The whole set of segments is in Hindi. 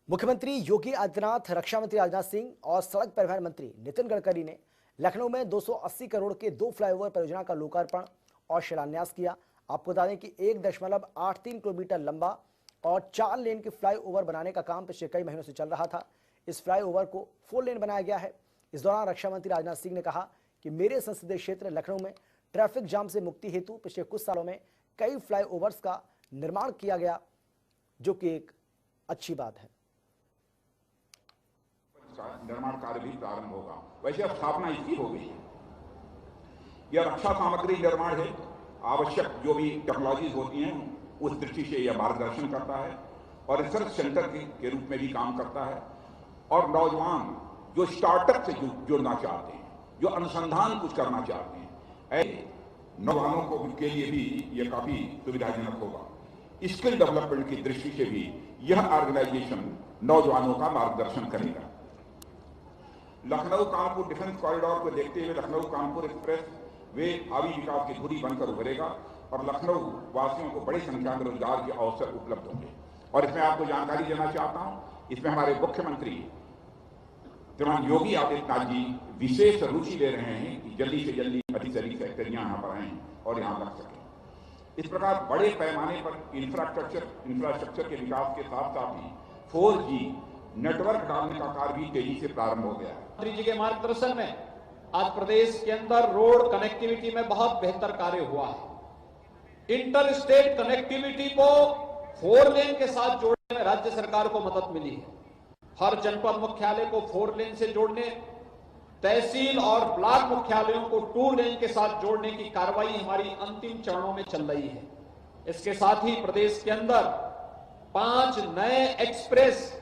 मुख्यमंत्री योगी आदित्यनाथ, रक्षा मंत्री राजनाथ सिंह और सड़क परिवहन मंत्री नितिन गडकरी ने लखनऊ में 280 करोड़ के 2 फ्लाईओवर परियोजना का लोकार्पण और शिलान्यास किया। आपको बता दें कि 1.83 किलोमीटर लंबा और 4 लेन के फ्लाईओवर बनाने का काम पिछले कई महीनों से चल रहा था। इस फ्लाईओवर को 4 लेन बनाया गया है। इस दौरान रक्षा मंत्री राजनाथ सिंह ने कहा कि मेरे संसदीय क्षेत्र लखनऊ में ट्रैफिक जाम से मुक्ति हेतु पिछले कुछ सालों में कई फ्लाईओवर्स का निर्माण किया गया, जो कि एक अच्छी बात है। निर्माण कार्य भी प्रारंभ होगा। वैसे अब स्थापना इसकी हो गई है। यह रक्षा सामग्री निर्माण है, आवश्यक जो भी टेक्नोलॉजीज होती हैं उस दृष्टि से यह मार्गदर्शन करता है और रिसर्च सेंटर के रूप में भी काम करता है। और नौजवान जो स्टार्टअप से जुड़ना चाहते हैं, जो अनुसंधान कुछ करना चाहते हैं, ऐसे नौजवानों को के लिए भी यह काफी सुविधाजनक होगा। स्किल डेवलपमेंट की दृष्टि से भी यह ऑर्गेनाइजेशन नौजवानों का मार्गदर्शन करेगा। लखनऊ कानपुर डिफेंस कॉरिडोर को देखते हुए लखनऊ कानपुर एक्सप्रेस वे भावी विकास की धुरी बनकर उभरेगा और लखनऊ वासियों को बड़ी संख्या में रोजगार के अवसर उपलब्ध होंगे। और इसमें आपको जानकारी देना चाहता हूं, इसमें हमारे मुख्यमंत्री श्रीमान योगी आदित्यनाथ जी विशेष रुचि ले रहे हैं कि जल्दी से जल्दी अधिक से अधिक फैक्ट्रियां यहाँ पर आएं और यहाँ लग सकें। इस प्रकार बड़े पैमाने पर इंफ्रास्ट्रक्चर के विकास के साथ साथ ही 4G नेटवर्क डालने का कार्य भी तेजी से प्रारंभ हो गया है। मंत्री जी के मार्गदर्शन में आज प्रदेश के अंदर रोड कनेक्टिविटी में बहुत बेहतर कार्य हुआ है। इंटर स्टेट कनेक्टिविटी को 4 लेन के साथ जोड़ने में राज्य सरकार को मदद मिली है। हर जनपद मुख्यालय को 4 लेन से जोड़ने, तहसील और ब्लॉक मुख्यालयों को 2 लेन के साथ जोड़ने की कार्रवाई हमारी अंतिम चरणों में चल रही है। इसके साथ ही प्रदेश के अंदर 5 नए एक्सप्रेस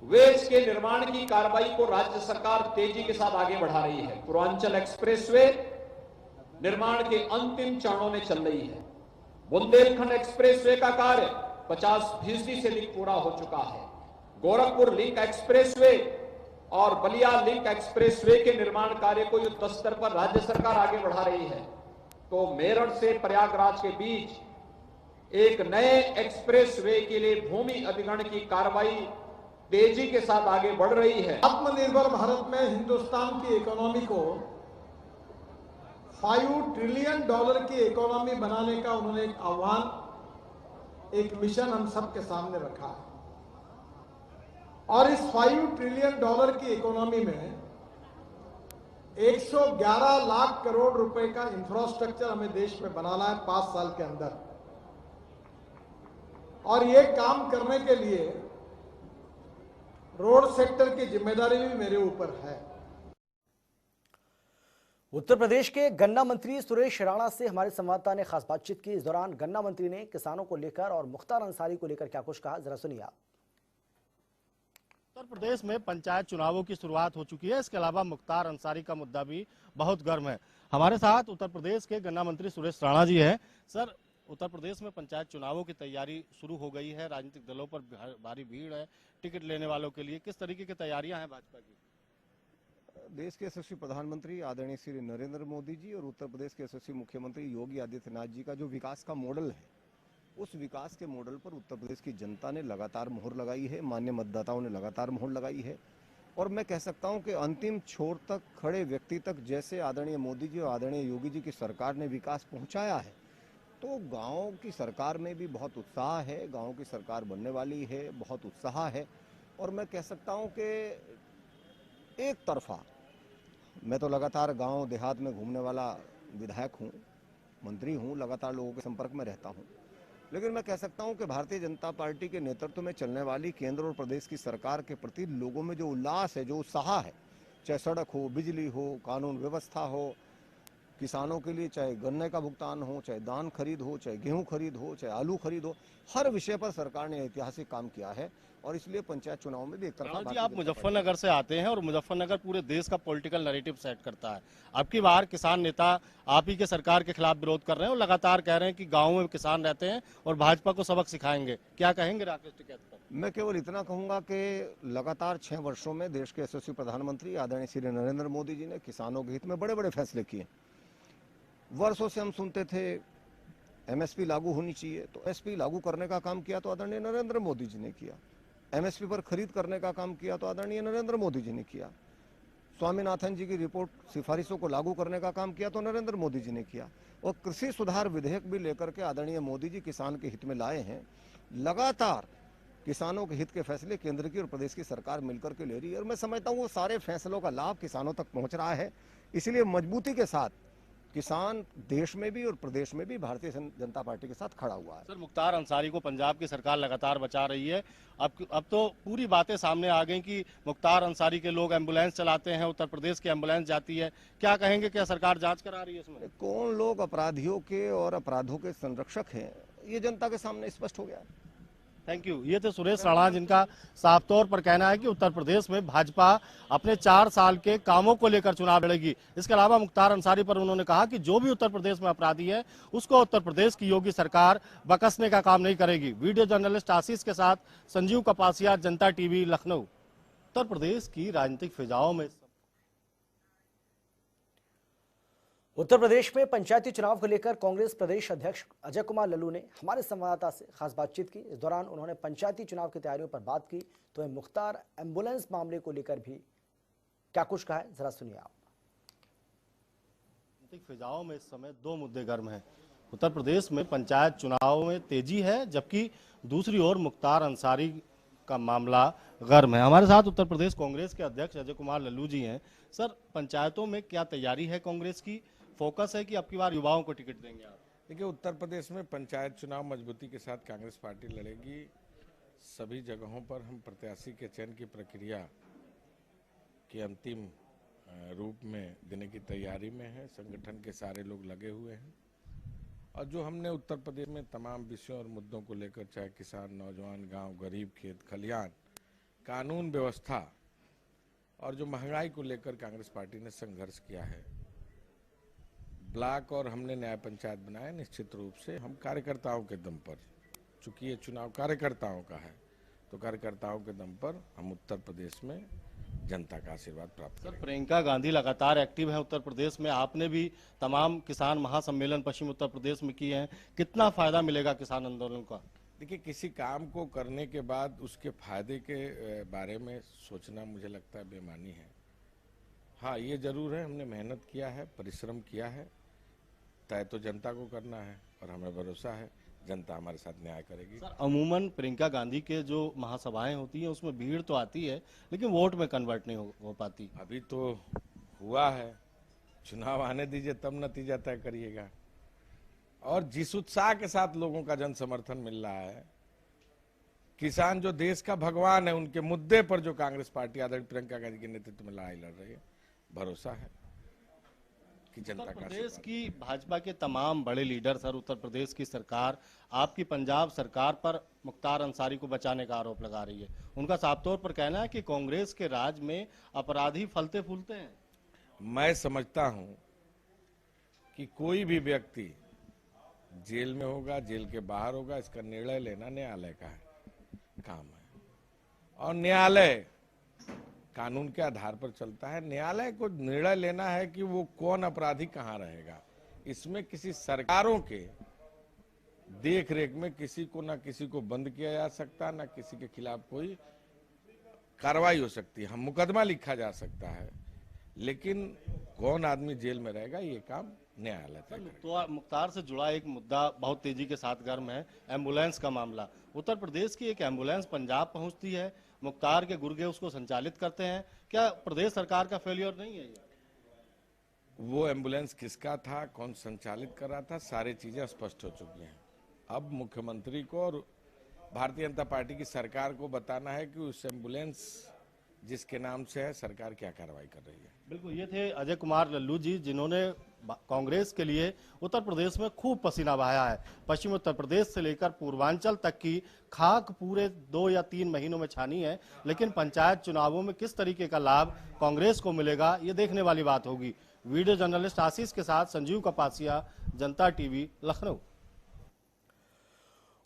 वेज के निर्माण की कार्रवाई को राज्य सरकार तेजी के साथ आगे बढ़ा रही है। पूर्वांचल एक्सप्रेसवे निर्माण के अंतिम चरणों में चल रही है। बुंदेलखंड एक्सप्रेसवे का कार्य 50% से अधिक पूरा हो चुका है। गोरखपुर लिंक एक्सप्रेसवे और बलिया लिंक एक्सप्रेसवे के निर्माण कार्य को युद्ध स्तर पर राज्य सरकार आगे बढ़ा रही है। तो मेरठ से प्रयागराज के बीच एक नए एक्सप्रेसवे के लिए भूमि अधिग्रहण की कार्रवाई तेजी के साथ आगे बढ़ रही है। आत्मनिर्भर भारत में हिंदुस्तान की इकोनॉमी को $5 ट्रिलियन की इकोनॉमी बनाने का उन्होंने एक आह्वान, एक मिशन हम सबके सामने रखा है। और इस $5 ट्रिलियन की इकोनॉमी में 111 लाख करोड़ रुपए का इंफ्रास्ट्रक्चर हमें देश में बनाना है 5 साल के अंदर। और ये काम करने के लिए रोड सेक्टर की जिम्मेदारी भी मेरे ऊपर है। उत्तर प्रदेश के गन्ना मंत्री सुरेश राणा से हमारे संवाददाता ने खास बातचीत की। इस दौरान गन्ना मंत्री ने किसानों को लेकर और मुख्तार अंसारी को लेकर क्या कुछ कहा, जरा सुनिए आप। उत्तर प्रदेश में पंचायत चुनावों की शुरुआत हो चुकी है। इसके अलावा मुख्तार अंसारी का मुद्दा भी बहुत गर्म है। हमारे साथ उत्तर प्रदेश के गन्ना मंत्री सुरेश राणा जी हैं। सर, उत्तर प्रदेश में पंचायत चुनावों की तैयारी शुरू हो गई है, राजनीतिक दलों पर भारी भीड़ है टिकट लेने वालों के लिए, किस तरीके की तैयारियां हैं भाजपा की? देश के यशस्वी प्रधानमंत्री आदरणीय श्री नरेंद्र मोदी जी और उत्तर प्रदेश के यशस्वी मुख्यमंत्री योगी आदित्यनाथ जी का जो विकास का मॉडल है, उस विकास के मॉडल पर उत्तर प्रदेश की जनता ने लगातार मोहर लगाई है, मान्य मतदाताओं ने लगातार मोहर लगाई है। और मैं कह सकता हूं कि अंतिम छोर तक खड़े व्यक्ति तक जैसे आदरणीय मोदी जी और आदरणीय योगी जी की सरकार ने विकास पहुंचाया है, तो गांव की सरकार में भी बहुत उत्साह है। गांव की सरकार बनने वाली है, बहुत उत्साह है। और मैं कह सकता हूं कि एक तरफा मैं तो लगातार गांव देहात में घूमने वाला विधायक हूं, मंत्री हूं, लगातार लोगों के संपर्क में रहता हूं, लेकिन मैं कह सकता हूं कि भारतीय जनता पार्टी के नेतृत्व में चलने वाली केंद्र और प्रदेश की सरकार के प्रति लोगों में जो उल्लास है, जो उत्साह है, चाहे सड़क हो, बिजली हो, कानून व्यवस्था हो, किसानों के लिए चाहे गन्ने का भुगतान हो, चाहे धान खरीद हो, चाहे गेहूं खरीद हो, चाहे आलू खरीद हो, हर विषय पर सरकार ने ऐतिहासिक काम किया है। और इसलिए पंचायत चुनाव में भी एक तरफा जी, आप मुजफ्फरनगर से आते हैं और मुजफ्फरनगर पूरे देश का पॉलिटिकल नैरेटिव सेट करता है। अब की बार किसान नेता आप ही के सरकार के खिलाफ विरोध कर रहे हैं और लगातार कह रहे हैं कि गाँव में किसान रहते हैं और भाजपा को सबक सिखाएंगे। क्या कहेंगे राकेश टिकैत पर? मैं केवल इतना कहूंगा कि लगातार 6 वर्षों में देश के यशस्वी प्रधानमंत्री आदरणीय श्री नरेंद्र मोदी जी ने किसानों के हित में बड़े बड़े फैसले किए। वर्षों से हम सुनते थे एमएसपी लागू होनी चाहिए, तो एसपी लागू करने का काम किया तो आदरणीय नरेंद्र मोदी जी ने किया। एमएसपी पर खरीद करने का काम किया तो आदरणीय नरेंद्र मोदी जी ने किया। स्वामीनाथन जी की रिपोर्ट सिफारिशों को लागू करने का काम किया तो नरेंद्र मोदी जी ने किया। और कृषि सुधार विधेयक भी लेकर के आदरणीय मोदी जी किसान के हित में लाए हैं। लगातार किसानों के हित के फैसले केंद्र की और प्रदेश की सरकार मिलकर के ले रही है और मैं समझता हूँ वो सारे फैसलों का लाभ किसानों तक पहुंच रहा है। इसलिए मजबूती के साथ किसान देश में भी और प्रदेश में भी भारतीय जनता पार्टी के साथ खड़ा हुआ है। सर, मुख्तार अंसारी को पंजाब की सरकार लगातार बचा रही है। अब तो पूरी बातें सामने आ गई कि मुख्तार अंसारी के लोग एम्बुलेंस चलाते हैं, उत्तर प्रदेश की एम्बुलेंस जाती है। क्या कहेंगे, क्या सरकार जांच करा रही है इसमें? कौन लोग अपराधियों के और अपराधों के संरक्षक हैं, ये जनता के सामने स्पष्ट हो गया है। Thank you. ये थे सुरेश राणा, जिनका साफ तौर पर कहना है कि उत्तर प्रदेश में भाजपा अपने 4 साल के कामों को लेकर चुनाव लड़ेगी। इसके अलावा मुख्तार अंसारी पर उन्होंने कहा कि जो भी उत्तर प्रदेश में अपराधी है उसको उत्तर प्रदेश की योगी सरकार बकसने का काम नहीं करेगी। वीडियो जर्नलिस्ट आशीष के साथ संजीव कपासिया, जनता टीवी, लखनऊ। उत्तर प्रदेश की राजनीतिक फिजाओं में उत्तर प्रदेश में पंचायती चुनाव को लेकर कांग्रेस प्रदेश अध्यक्ष अजय कुमार लल्लू ने हमारे संवाददाता से खास बातचीत की। इस दौरान उन्होंने पंचायती चुनाव की तैयारियों पर बात की तो मुख्तार एम्बुलेंस मामले को लेकर भी क्या कुछ कहा है, जरा सुनिए आप। फिजाओं में इस समय 2 मुद्दे गर्म हैं। उत्तर प्रदेश में पंचायत चुनाव में तेजी है, जबकि दूसरी ओर मुख्तार अंसारी का मामला गर्म है। हमारे साथ उत्तर प्रदेश कांग्रेस के अध्यक्ष अजय कुमार लल्लू जी हैं। सर, पंचायतों में क्या तैयारी है कांग्रेस की? फोकस है कि अब की बार युवाओं को टिकट देंगे आप? देखिए, उत्तर प्रदेश में पंचायत चुनाव मजबूती के साथ कांग्रेस पार्टी लड़ेगी। सभी जगहों पर हम प्रत्याशी के चयन की प्रक्रिया के अंतिम रूप में देने की तैयारी में है। संगठन के सारे लोग लगे हुए हैं और जो हमने उत्तर प्रदेश में तमाम विषयों और मुद्दों को लेकर, चाहे किसान, नौजवान, गांव, गरीब, खेत खलिहान, कानून व्यवस्था और जो महंगाई को लेकर कांग्रेस पार्टी ने संघर्ष किया है, ब्लॉक और हमने न्याय पंचायत बनाए, निश्चित रूप से हम कार्यकर्ताओं के दम पर, चूंकि ये चुनाव कार्यकर्ताओं का है, तो कार्यकर्ताओं के दम पर हम उत्तर प्रदेश में जनता का आशीर्वाद प्राप्त करेंगे। प्रियंका गांधी लगातार एक्टिव है उत्तर प्रदेश में। आपने भी तमाम किसान महासम्मेलन पश्चिम उत्तर प्रदेश में किए हैं। कितना फायदा मिलेगा किसान आंदोलन का? देखिए, किसी काम को करने के बाद उसके फायदे के बारे में सोचना मुझे लगता है बेमानी है। हाँ, ये जरूर है, हमने मेहनत किया है, परिश्रम किया है, तय तो जनता को करना है और हमें भरोसा है जनता हमारे साथ न्याय करेगी। सर, अमूमन प्रियंका गांधी के जो महासभाएं होती हैं उसमें भीड़ तो आती है, लेकिन वोट में कन्वर्ट नहीं हो पाती। अभी तो हुआ है, चुनाव आने दीजिए तब नतीजा तय करिएगा। और जिस उत्साह के साथ लोगों का जन समर्थन मिल रहा है, किसान जो देश का भगवान है, उनके मुद्दे पर जो कांग्रेस पार्टी आदरणीय प्रियंका गांधी के नेतृत्व में लड़ाई लड़ रही है, भरोसा है कि जनता का। उत्तर प्रदेश की भाजपा के तमाम बड़े लीडर, सर, उत्तर प्रदेश की सरकार आपकी पंजाब सरकार पर मुख्तार अंसारी को बचाने का आरोप लगा रही है। उनका साफ तौर पर कहना है कि कांग्रेस के राज में अपराधी फलते फूलते हैं। मैं समझता हूं कि कोई भी व्यक्ति जेल में होगा, जेल के बाहर होगा, इसका निर्णय लेना न्यायालय का काम है और न्यायालय कानून के आधार पर चलता है। न्यायालय को निर्णय लेना है कि वो कौन अपराधी कहां रहेगा। इसमें किसी सरकारों के देख रेख में किसी को ना किसी को बंद किया जा सकता, ना किसी के खिलाफ कोई कार्रवाई हो सकती है। मुकदमा लिखा जा सकता है, लेकिन कौन आदमी जेल में रहेगा ये काम न्यायालय तय करेगा। तो मुख्तार से जुड़ा एक मुद्दा बहुत तेजी के साथ गर्म है, एम्बुलेंस का मामला। उत्तर प्रदेश की एक एम्बुलेंस पंजाब पहुंचती है, मुख्तार के गुर्गे उसको संचालित करते हैं। क्या प्रदेश सरकार का फेलियर नहीं है ये? वो एम्बुलेंस किसका था, कौन संचालित कर रहा था, सारी चीजें स्पष्ट हो चुकी हैं। अब मुख्यमंत्री को और भारतीय जनता पार्टी की सरकार को बताना है कि उस एम्बुलेंस जिसके नाम से है, सरकार क्या कार्रवाई कर रही है। बिल्कुल, ये थे अजय कुमार लल्लू जी, जिन्होंने कांग्रेस के लिए उत्तर प्रदेश में खूब पसीना बहाया है। पश्चिम उत्तर प्रदेश से लेकर पूर्वांचल तक की खाक पूरे 2 या 3 महीनों में छानी है, लेकिन पंचायत चुनावों में किस तरीके का लाभ कांग्रेस को मिलेगा, ये देखने वाली बात होगी। वीडियो जर्नलिस्ट आशीष के साथ संजीव कपासिया, जनता टीवी, लखनऊ।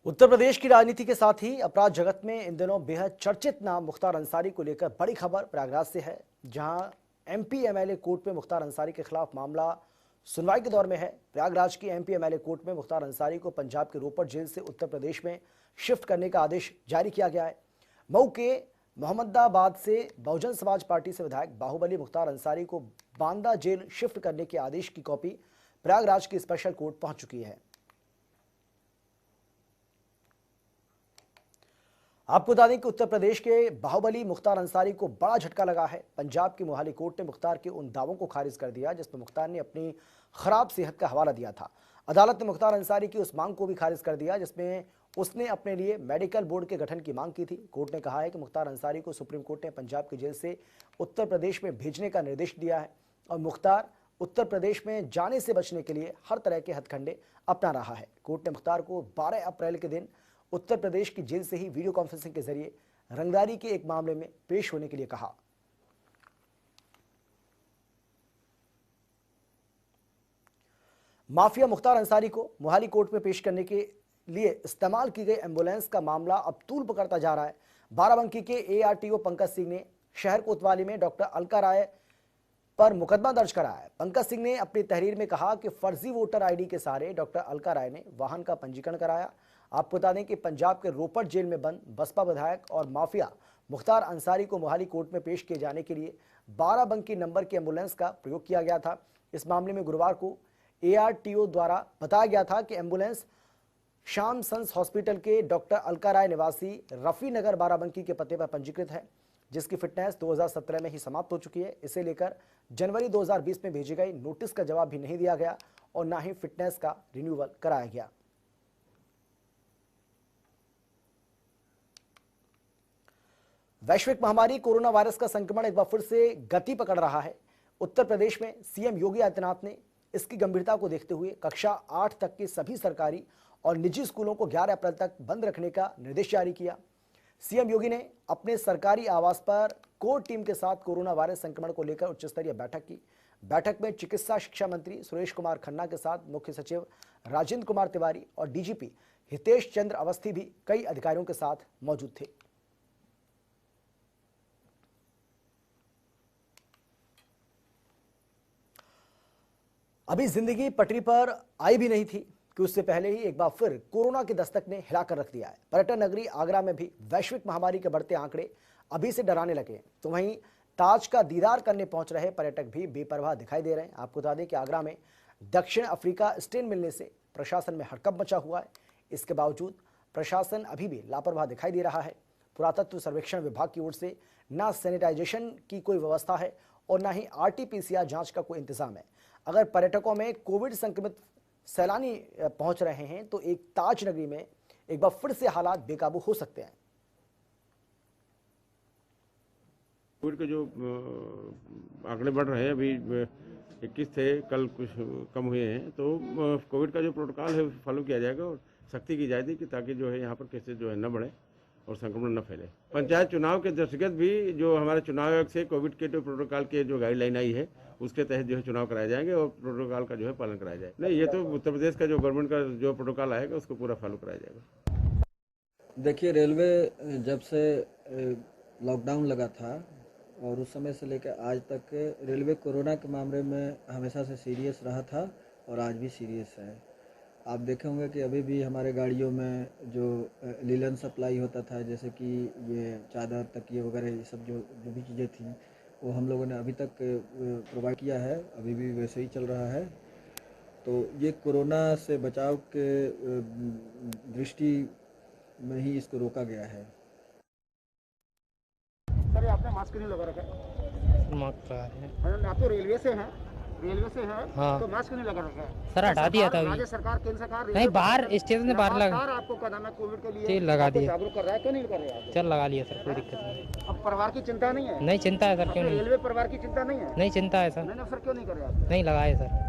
उत्तर प्रदेश की राजनीति के साथ ही अपराध जगत में इन दिनों बेहद चर्चित नाम मुख्तार अंसारी को लेकर बड़ी खबर प्रयागराज से है, जहां एमपी एमएलए कोर्ट में मुख्तार अंसारी के खिलाफ मामला सुनवाई के दौर में है। प्रयागराज की एमपी एमएलए कोर्ट में मुख्तार अंसारी को पंजाब के रोपड़ जेल से उत्तर प्रदेश में शिफ्ट करने का आदेश जारी किया गया है। मऊ के मोहम्मदाबाद से बहुजन समाज पार्टी से विधायक बाहुबली मुख्तार अंसारी को बांदा जेल शिफ्ट करने के आदेश की कॉपी प्रयागराज की स्पेशल कोर्ट पहुंच चुकी है। आपको बता दें कि उत्तर प्रदेश के बाहुबली मुख्तार अंसारी को बड़ा झटका लगा है। पंजाब की मोहाली कोर्ट ने मुख्तार के उन दावों को खारिज कर दिया जिसमें मुख्तार ने अपनी खराब सेहत का हवाला दिया था। अदालत ने मुख्तार अंसारी की उस मांग को भी खारिज कर दिया जिसमें उसने अपने लिए मेडिकल बोर्ड के गठन की मांग की थी। कोर्ट ने कहा है कि मुख्तार अंसारी को सुप्रीम कोर्ट ने पंजाब की जेल से उत्तर प्रदेश में भेजने का निर्देश दिया है और मुख्तार उत्तर प्रदेश में जाने से बचने के लिए हर तरह के हथकंडे अपना रहा है। कोर्ट ने मुख्तार को 12 अप्रैल के दिन उत्तर प्रदेश की जेल से ही वीडियो कॉन्फ्रेंसिंग के जरिए रंगदारी के एक मामले में पेश होने के लिए कहा। माफिया मुख्तार अंसारी को मोहाली कोर्ट में पेश करने के लिए इस्तेमाल की गई एम्बुलेंस का मामला अब तूल पकड़ता जा रहा है। बाराबंकी के एआरटीओ पंकज सिंह ने शहर कोतवाली में डॉक्टर अलका राय पर मुकदमा दर्ज कराया है। पंकज सिंह ने अपनी तहरीर में कहा कि फर्जी वोटर आईडी के सहारे डॉक्टर अलका राय ने वाहन का पंजीकरण कराया। आपको बता दें कि पंजाब के रोपड़ जेल में बंद बसपा विधायक और माफिया मुख्तार अंसारी को मोहाली कोर्ट में पेश किए जाने के लिए बाराबंकी नंबर की एम्बुलेंस का प्रयोग किया गया था। इस मामले में गुरुवार को एआरटीओ द्वारा बताया गया था कि एम्बुलेंस श्याम सन्स हॉस्पिटल के डॉक्टर अलका राय निवासी रफी नगर बाराबंकी के पते पर पंजीकृत है, जिसकी फिटनेस 2017 में ही समाप्त हो चुकी है। इसे लेकर जनवरी 2020 में भेजी गई नोटिस का जवाब भी नहीं दिया गया और ना ही फिटनेस का रिन्यूअल कराया गया। वैश्विक महामारी कोरोना वायरस का संक्रमण एक बार फिर से गति पकड़ रहा है। उत्तर प्रदेश में सीएम योगी आदित्यनाथ ने इसकी गंभीरता को देखते हुए कक्षा 8 तक के सभी सरकारी और निजी स्कूलों को 11 अप्रैल तक बंद रखने का निर्देश जारी किया। सीएम योगी ने अपने सरकारी आवास पर कोर टीम के साथ कोरोना वायरस संक्रमण को लेकर उच्च स्तरीय बैठक की। बैठक में चिकित्सा शिक्षा मंत्री सुरेश कुमार खन्ना के साथ मुख्य सचिव राजेंद्र कुमार तिवारी और डीजीपी हितेश चंद्र अवस्थी भी कई अधिकारियों के साथ मौजूद थे। अभी जिंदगी पटरी पर आई भी नहीं थी कि उससे पहले ही एक बार फिर कोरोना की दस्तक ने हिलाकर रख दिया है। पर्यटन नगरी आगरा में भी वैश्विक महामारी के बढ़ते आंकड़े अभी से डराने लगे हैं, तो वहीं ताज का दीदार करने पहुंच रहे पर्यटक भी बेपरवाह दिखाई दे रहे हैं। आपको बता दें कि आगरा में दक्षिण अफ्रीका स्ट्रेन मिलने से प्रशासन में हड़कंप मचा हुआ है। इसके बावजूद प्रशासन अभी भी लापरवाह दिखाई दे रहा है। पुरातत्व सर्वेक्षण विभाग की ओर से न सैनिटाइजेशन की कोई व्यवस्था है और न ही RT-PCR जांच का कोई इंतजाम है। अगर पर्यटकों में कोविड संक्रमित सैलानी पहुंच रहे हैं तो एक ताज नगरी में एक बार फिर से हालात बेकाबू हो सकते हैं। कोविड के जो आंकड़े बढ़ रहे हैं, अभी 21 थे, कल कुछ कम हुए हैं, तो कोविड का जो प्रोटोकॉल है फॉलो किया जाएगा और सख्ती की जाएगी कि ताकि जो है यहाँ पर केसेस जो है न बढ़े और संक्रमण न फैले। पंचायत चुनाव के दृष्टिगत भी जो हमारे चुनाव आयोग से कोविड के जो प्रोटोकॉल के जो गाइडलाइन आई है उसके तहत जो है चुनाव कराए जाएंगे और प्रोटोकॉल का जो है पालन कराया जाएगा। नहीं, ये तो उत्तर प्रदेश का जो गवर्नमेंट का जो प्रोटोकॉल आएगा उसको पूरा फॉलो कराया जाएगा। देखिए, रेलवे जब से लॉकडाउन लगा था और उस समय से लेकर आज तक रेलवे कोरोना के मामले में हमेशा से सीरियस रहा था और आज भी सीरियस है। आप देखे होंगे कि अभी भी हमारे गाड़ियों में जो लीलन सप्लाई होता था, जैसे कि ये चादर, तकिए वगैरह, ये सब जो भी चीज़ें थी वो हम लोगों ने अभी तक प्रोवाइड किया है, अभी भी वैसे ही चल रहा है। तो ये कोरोना से बचाव के दृष्टि में ही इसको रोका गया है। सर, आपने मास्क नहीं लगा रखा है? मास्क है। आप तो रेलवे से हैं, हाँ। तो मास्क नहीं लगा रखा है? सर हटा दिया था अभी। राज्य सरकार, केंद्र सरकार नहीं, बाहर स्टेशन से बाहर लगा। आपको कदम है कोविड के लिए जी लगा दिया। जागरूक कर रहा है, क्यों नहीं कर रहे? चल लगा लिया सर, कोई दिक्कत नहीं। अब परिवार की चिंता नहीं है? नहीं चिंता है सर, क्यों नहीं? रेलवे परिवार की चिंता नहीं है? नहीं चिंता है सर। नहीं, फिर क्यों नहीं कर रहे? नहीं लगाए सर।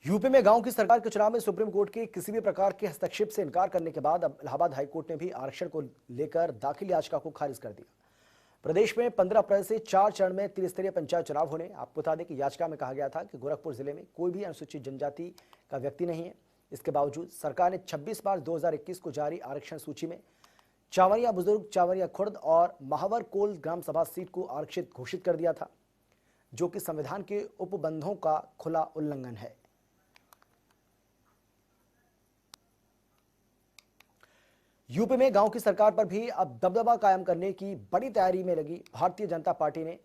यूपी में गांव की सरकार के चुनाव में सुप्रीम कोर्ट के किसी भी प्रकार के हस्तक्षेप से इनकार करने के बाद अब इलाहाबाद हाईकोर्ट ने भी आरक्षण को लेकर दाखिल याचिका को खारिज कर दिया। प्रदेश में 15 अप्रैल से 4 चरण में त्रिस्तरीय पंचायत चुनाव होने। आपको बता दें कि याचिका में कहा गया था कि गोरखपुर जिले में कोई भी अनुसूचित जनजाति का व्यक्ति नहीं है। इसके बावजूद सरकार ने 26 मार्च 2021 को जारी आरक्षण सूची में चावरिया बुजुर्ग, चावरिया खुर्द और महावर कोल ग्राम सभा सीट को आरक्षित घोषित कर दिया था, जो कि संविधान के उपबंधों का खुला उल्लंघन है। यूपी में गांव की सरकार पर भी अब दबदबा कायम करने की बड़ी तैयारी में लगी भारतीय जनता पार्टी ने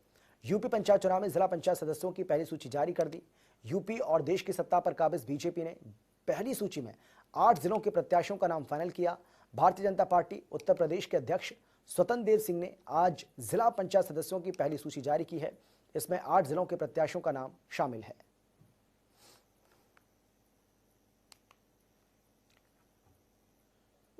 यूपी पंचायत चुनाव में जिला पंचायत सदस्यों की पहली सूची जारी कर दी। यूपी और देश की सत्ता पर काबिज बीजेपी ने पहली सूची में 8 जिलों के प्रत्याशियों का नाम फाइनल किया। भारतीय जनता पार्टी उत्तर प्रदेश के अध्यक्ष स्वतंत्र देव सिंह ने आज जिला पंचायत सदस्यों की पहली सूची जारी की है। इसमें 8 जिलों के प्रत्याशियों का नाम शामिल है।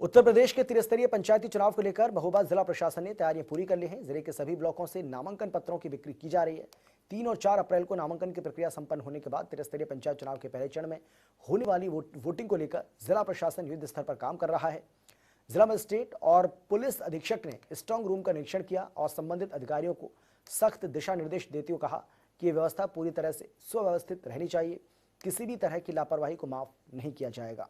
उत्तर प्रदेश के त्रिस्तरीय पंचायती चुनाव को लेकर महोबा जिला प्रशासन ने तैयारियां पूरी कर ली हैं। जिले के सभी ब्लॉकों से नामांकन पत्रों की बिक्री की जा रही है। 3 और 4 अप्रैल को नामांकन की प्रक्रिया संपन्न होने के बाद त्रिस्तरीय पंचायत चुनाव के पहले चरण में होने वाली वोटिंग को लेकर जिला प्रशासन युद्ध स्तर पर काम कर रहा है। जिला मजिस्ट्रेट और पुलिस अधीक्षक ने स्ट्रांग रूम का निरीक्षण किया और संबंधित अधिकारियों को सख्त दिशा निर्देश देते हुए कहा कि व्यवस्था पूरी तरह से सुव्यवस्थित रहनी चाहिए। किसी भी तरह की लापरवाही को माफ नहीं किया जाएगा।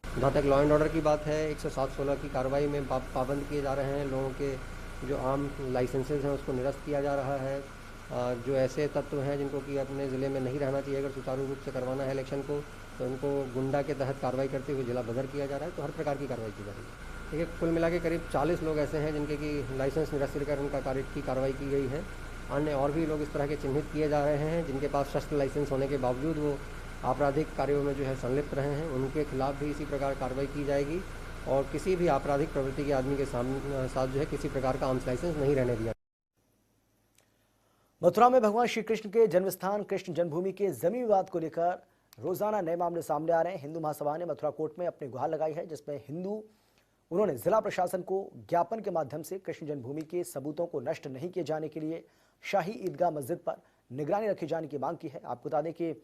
जहाँ तक लॉ एंड ऑर्डर की बात है, 107-16 की कार्रवाई में पाबंद किए जा रहे हैं। लोगों के जो आम लाइसेंसेज हैं उसको निरस्त किया जा रहा है। जो ऐसे तत्व हैं जिनको कि अपने ज़िले में नहीं रहना चाहिए, अगर सुचारू रूप से करवाना है इलेक्शन को, तो उनको गुंडा के तहत कार्रवाई करते हुए जिला बदर किया जा रहा है। तो हर प्रकार की कार्रवाई की जा रही है। देखिए, कुल मिला के करीब 40 लोग ऐसे हैं जिनके की लाइसेंस निरस्त कर उनका कार्रवाई की गई है। अन्य और भी लोग इस तरह के चिन्हित किए जा रहे हैं जिनके पास शस्त्र लाइसेंस होने के बावजूद वो आपराधिक कार्यों में जो है संलिप्त रहे हैं। उनके खिलाफ भी इसी प्रकार कार्रवाई की जाएगी और किसी भी आपराधिक प्रवृत्ति के आदमी के साथ जो है किसी प्रकार का आर्म्स लाइसेंस नहीं रहने दिया। मथुरा में भगवान श्री कृष्ण के जन्मस्थान कृष्ण जन्मभूमि के जमीन विवाद को लेकर रोजाना नए मामले सामने आ रहे हैं। हिंदू महासभा ने मथुरा कोर्ट में अपनी गुहार लगाई है, जिसमें उन्होंने जिला प्रशासन को ज्ञापन के माध्यम से कृष्ण जन्मभूमि के सबूतों को नष्ट नहीं किए जाने के लिए शाही ईदगाह मस्जिद पर निगरानी रखे जाने की मांग की है। आपको बता दें कि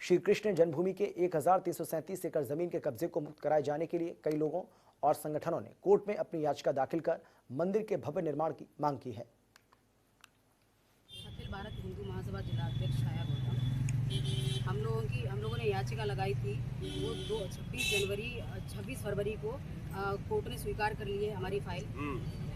श्री कृष्ण जन्मभूमि के 1337 एकड़ जमीन के कब्जे को मुक्त कराए जाने के लिए कई लोगों और संगठनों ने कोर्ट में अपनी याचिका दाखिल कर मंदिर के भव्य निर्माण की मांग की है। अखिल भारत हिंदू महासभा जिला अध्यक्ष छाया गौतम, हम लोगों ने याचिका लगाई थी। वो 26 फरवरी को कोर्ट ने स्वीकार कर ली है हमारी फाइल।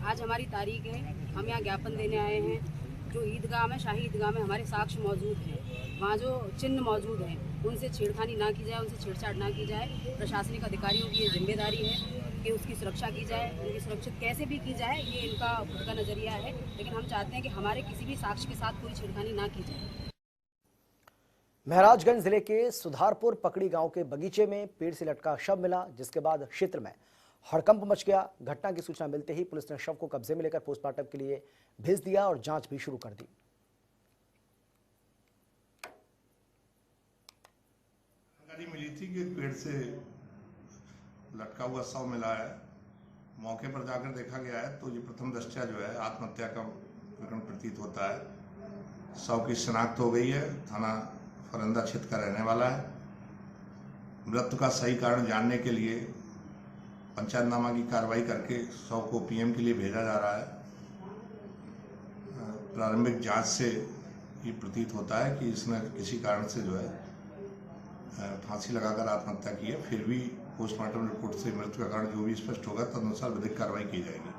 आज हमारी तारीख है। हम यहाँ ज्ञापन देने आए हैं। जो ईदगाह में, शाही ईदगाह में हमारे साक्ष्य मौजूद हैं, वहाँ जो चिन्ह मौजूद हैं, उनसे छेड़खानी ना की जाए, उनसे छेड़छाड़ ना की जाए। प्रशासनिक अधिकारियों की ये जिम्मेदारी है कि उसकी सुरक्षा की जाए। उनकी सुरक्षित कैसे भी की जाए, ये इनका खुद का नज़रिया है, लेकिन हम चाहते हैं कि हमारे किसी भी साक्ष्य के साथ कोई छेड़खानी ना की जाए। महाराजगंज जिले के सुधारपुर पकड़ी गांव के बगीचे में पेड़ से लटका शव मिला, जिसके बाद क्षेत्र में हड़कंप मच गया। घटना की सूचना मिलते ही पुलिस ने शव को कब्जे में लेकर पोस्टमार्टम के लिए भेज दिया और जांच भी शुरू कर दी। जानकारी मिली थी कि पेड़ से लटका हुआ शव मिला है। मौके पर जाकर देखा गया है तो ये प्रथम दृष्टया जो है आत्महत्या का प्रकरण प्रतीत होता है। शव की शिनाख्त हो गई है। थाना फरंदा क्षेत्र का रहने वाला है। मृत्यु का सही कारण जानने के लिए पंचायतनामा की कार्रवाई करके शव को पीएम के लिए भेजा जा रहा है। प्रारंभिक जांच से ये प्रतीत होता है कि इसने किसी कारण से जो है फांसी लगाकर आत्महत्या की है। फिर भी पोस्टमार्टम रिपोर्ट से मृत्यु का कारण जो भी स्पष्ट होगा तदनुसार विधिक कार्रवाई की जाएगी।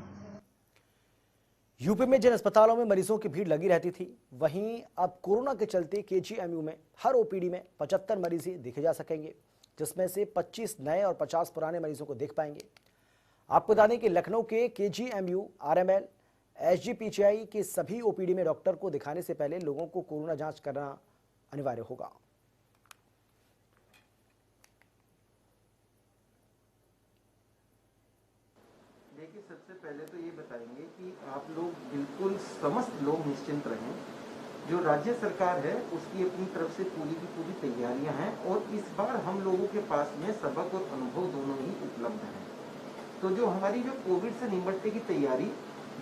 यूपी में जिन अस्पतालों में मरीजों की भीड़ लगी रहती थी, वहीं अब कोरोना के चलते केजीएमयू में हर ओपीडी में 75 मरीज ही देखे जा सकेंगे, जिसमें से 25 नए और 50 पुराने मरीजों को देख पाएंगे। आपको बता दें कि लखनऊ के केजीएमयू, आरएमएल, एसजीपीजीआई के सभी ओपीडी में डॉक्टर को दिखाने से पहले लोगों को कोरोना जांच करना अनिवार्य होगा। देखिए, सबसे पहले तो ये बताएंगे कि आप लोग बिल्कुल समस्त लोग निश्चिंत रहें। जो राज्य सरकार है उसकी अपनी तरफ से पूरी की पूरी तैयारियां हैं और इस बार हम लोगों के पास में सबक और अनुभव दोनों ही उपलब्ध हैं। तो जो हमारी जो कोविड से निपटने की तैयारी,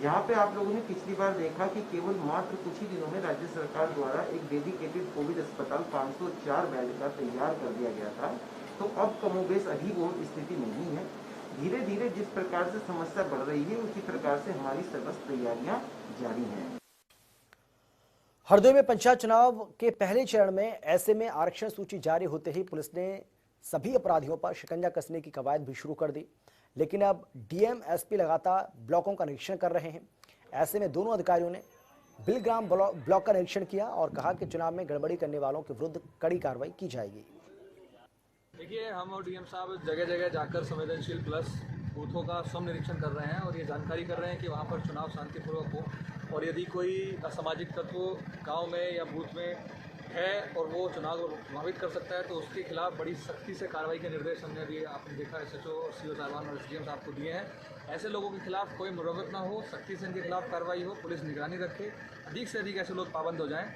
यहाँ पे आप लोगों ने पिछली बार देखा कि केवल मात्र कुछ ही दिनों में राज्य सरकार द्वारा एक डेडिकेटेड कोविड अस्पताल 504 बेड का तैयार कर दिया गया था। तो अब कमोबेश अभी वो स्थिति नहीं है। धीरे धीरे जिस प्रकार से समस्या बढ़ रही है उसी प्रकार से हमारी समस्त तैयारियां जारी हैं। हरदोई में पंचायत चुनाव के पहले चरण में ऐसे में आरक्षण सूची जारी होते ही पुलिस ने सभी अपराधियों पर शिकंजा कसने की कवायद भी शुरू कर दी। लेकिन अब डीएम, एसपी लगातार ब्लॉकों का निरीक्षण कर रहे हैं। ऐसे में दोनों अधिकारियों ने बिलग्राम ब्लॉक का निरीक्षण किया और कहा कि चुनाव में गड़बड़ी करने वालों के विरुद्ध कड़ी कार्रवाई की जाएगी। देखिए, हम और डीएम साहब जगह जगह जाकर संवेदनशील प्लस बूथों का स्वयं निरीक्षण कर रहे हैं और ये जानकारी कर रहे हैं कि वहाँ पर चुनाव शांतिपूर्वक हो और यदि कोई असामाजिक तत्व गांव में या बूथ में है और वो चुनाव को प्रभावित कर सकता है तो उसके खिलाफ बड़ी सख्ती से कार्रवाई के निर्देश हमने अभी आपने देखा एसएचओ और सीओ साहबान और एसडीएम साहब को दिए हैं। ऐसे लोगों के खिलाफ कोई मुरव्वत ना हो, सख्ती से इनके खिलाफ कार्रवाई हो, पुलिस निगरानी रखे, अधिक से अधिक ऐसे लोग पाबंद हो जाएं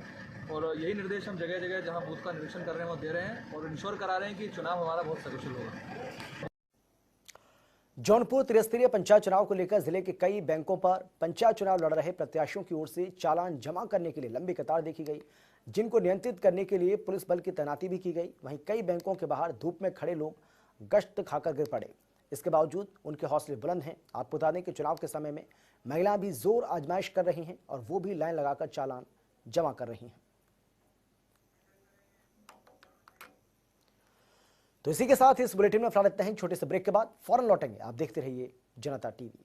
और यही निर्देश हम जगह जगह जहां बूथ का निरीक्षण कर रहे हैं वो दे रहे हैं और इंश्योर करा रहे हैं कि चुनाव हमारा बहुत सकुशल होगा। जौनपुर त्रिस्तरीय पंचायत चुनाव को लेकर जिले के कई बैंकों पर पंचायत चुनाव लड़ रहे प्रत्याशियों की ओर से चालान जमा करने के लिए लंबी कतार देखी गई, जिनको नियंत्रित करने के लिए पुलिस बल की तैनाती भी की गई। वहीं कई बैंकों के बाहर धूप में खड़े लोग गश्त खाकर गिर पड़े। इसके बावजूद उनके हौसले बुलंद हैं। आपको बता दें कि चुनाव के समय में महिलाएं भी जोर आजमाइश कर रही हैं और वो भी लाइन लगाकर चालान जमा कर रही हैं। तो इसी के साथ इस बुलेटिन में फिलहाल इतना ही। छोटे से ब्रेक के बाद फौरन लौटेंगे। आप देखते रहिए जनता टीवी।